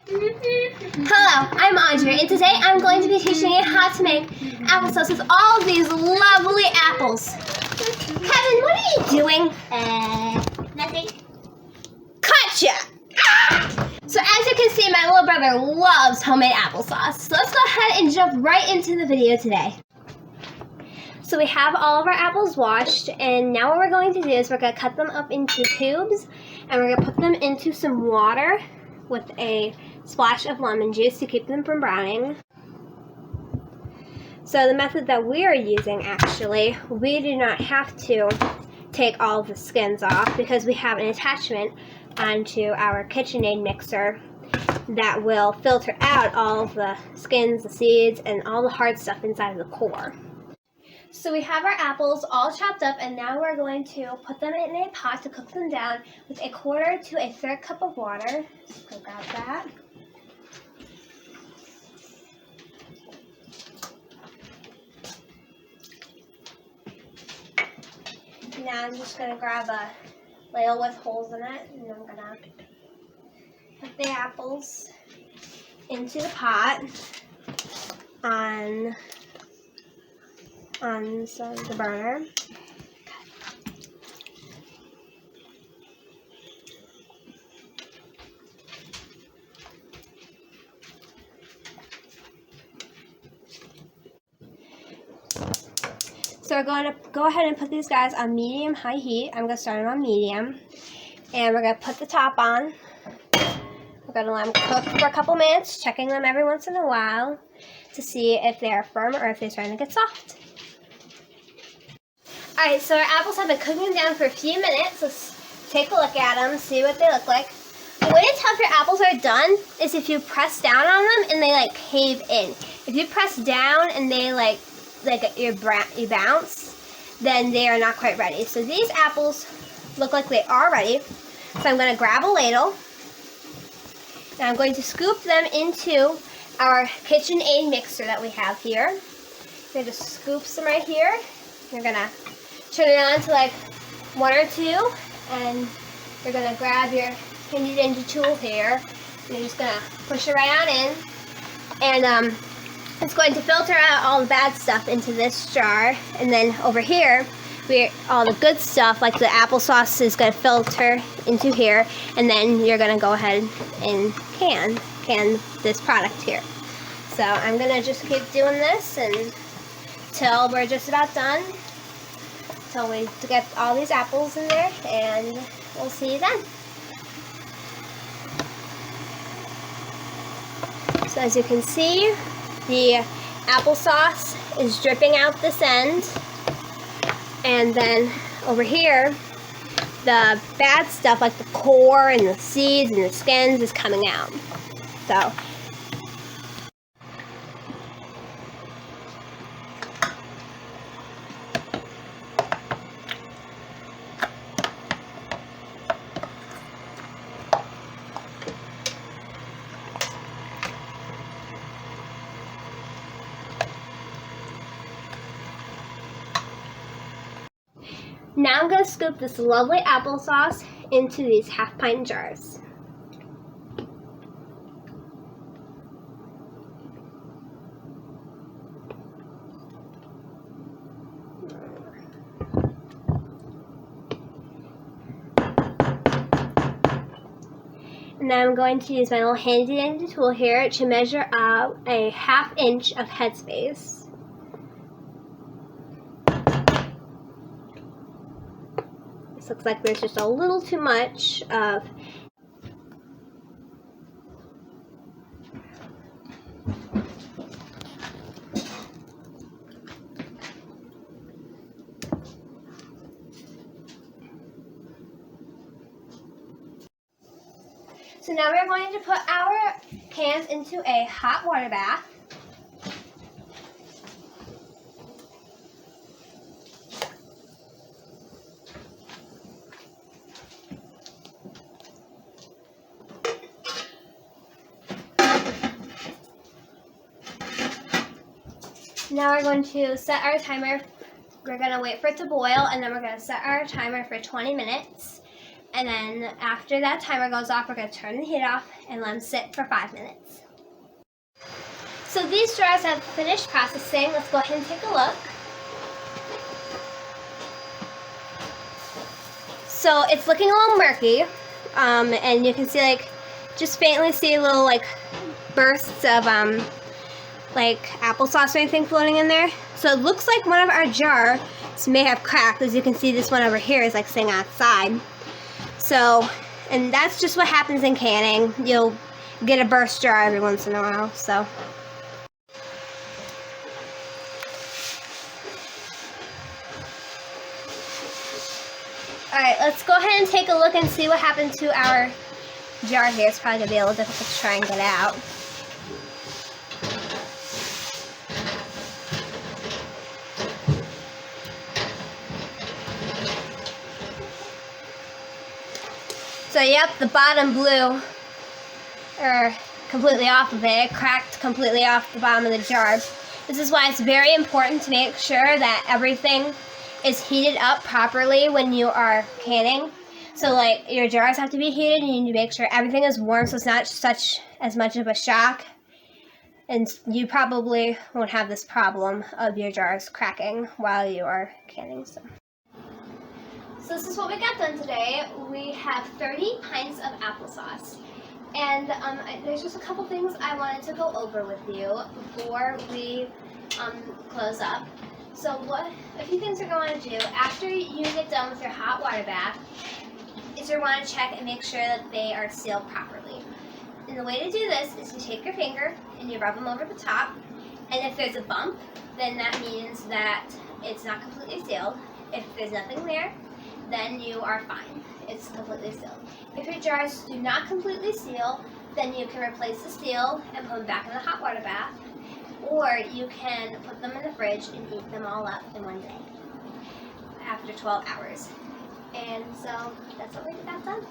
Hello, I'm Audrey, and today I'm going to be teaching you how to make applesauce with all of these lovely apples. Kevin, what are you doing? Nothing. Gotcha! So as you can see, my little brother loves homemade applesauce. So let's go ahead and jump right into the video today. So we have all of our apples washed, and now what we're going to do is we're going to cut them up into cubes, and we're going to put them into some water with a splash of lemon juice to keep them from browning. So the method that we are using, actually, we do not have to take all of the skins off because we have an attachment onto our KitchenAid mixer that will filter out all of the skins, the seeds, and all the hard stuff inside of the core. So we have our apples all chopped up, and now we're going to put them in a pot to cook them down with 1/4 to 1/3 cup of water. So go grab that. Now I'm just going to grab a ladle with holes in it, and I'm going to put the apples into the pot on the burner. So we're going to go ahead and put these guys on medium-high heat. I'm going to start them on medium. And we're going to put the top on. We're going to let them cook for a couple minutes, checking them every once in a while to see if they're firm or if they're starting to get soft. Alright, so our apples have been cooking down for a few minutes. Let's take a look at them, see what they look like. The way to tell if your apples are done is if you press down on them and they like cave in. If you press down and they you bounce, then they are not quite ready. So these apples look like they are ready. So I'm going to grab a ladle and I'm going to scoop them into our KitchenAid mixer that we have here. So just scoop some right here. You're going to turn it on to like 1 or 2, and you're going to grab your handy dandy tool here. And you're just going to push it right on in. And it's going to filter out all the bad stuff into this jar. And then over here, all the good stuff, like the applesauce, is going to filter into here. And then you're going to go ahead and can this product here. So I'm going to just keep doing this until we're just about done. So we get all these apples in there, and we'll see you then. So as you can see, the applesauce is dripping out this end, and then over here, the bad stuff like the core and the seeds and the skins is coming out. So now I'm going to scoop this lovely applesauce into these half-pint jars. And now I'm going to use my little handy-dandy tool here to measure out a 1/2 inch of headspace. This looks like there's just a little too much of So now we're going to put our cans into a hot water bath. Now we're going to set our timer. We're going to wait for it to boil, and then we're going to set our timer for 20 minutes. And then after that timer goes off, we're going to turn the heat off and let them sit for 5 minutes. So these jars have finished processing. Let's go ahead and take a look. So it's looking a little murky, and you can see just faintly see little bursts of like applesauce or anything floating in there. So it looks like one of our jars may have cracked. As you can see, this one over here is sitting outside. So, and that's just what happens in canning. You'll get a burst jar every once in a while. So. Alright, let's go ahead and take a look and see what happened to our jar here. It's probably going to be a little difficult to try and get out. So yep, the bottom blew completely off of it. It cracked completely off the bottom of the jar. This is why it's very important to make sure that everything is heated up properly when you are canning. So your jars have to be heated, and you need to make sure everything is warm so it's not as much of a shock. And you probably won't have this problem of your jars cracking while you are canning. So this is what we got done today. We have 30 pints of applesauce. And there's just a couple things I wanted to go over with you before we close up. So a few things you're going to do after you get done with your hot water bath is you want to check and make sure that they are sealed properly. And the way to do this is you take your finger and you rub them over the top. And if there's a bump, then that means that it's not completely sealed. If there's nothing there, then you are fine. It's completely sealed. If your jars do not completely seal, then you can replace the seal and put them back in the hot water bath. Or you can put them in the fridge and eat them all up in one day after 12 hours. And so that's what we got done.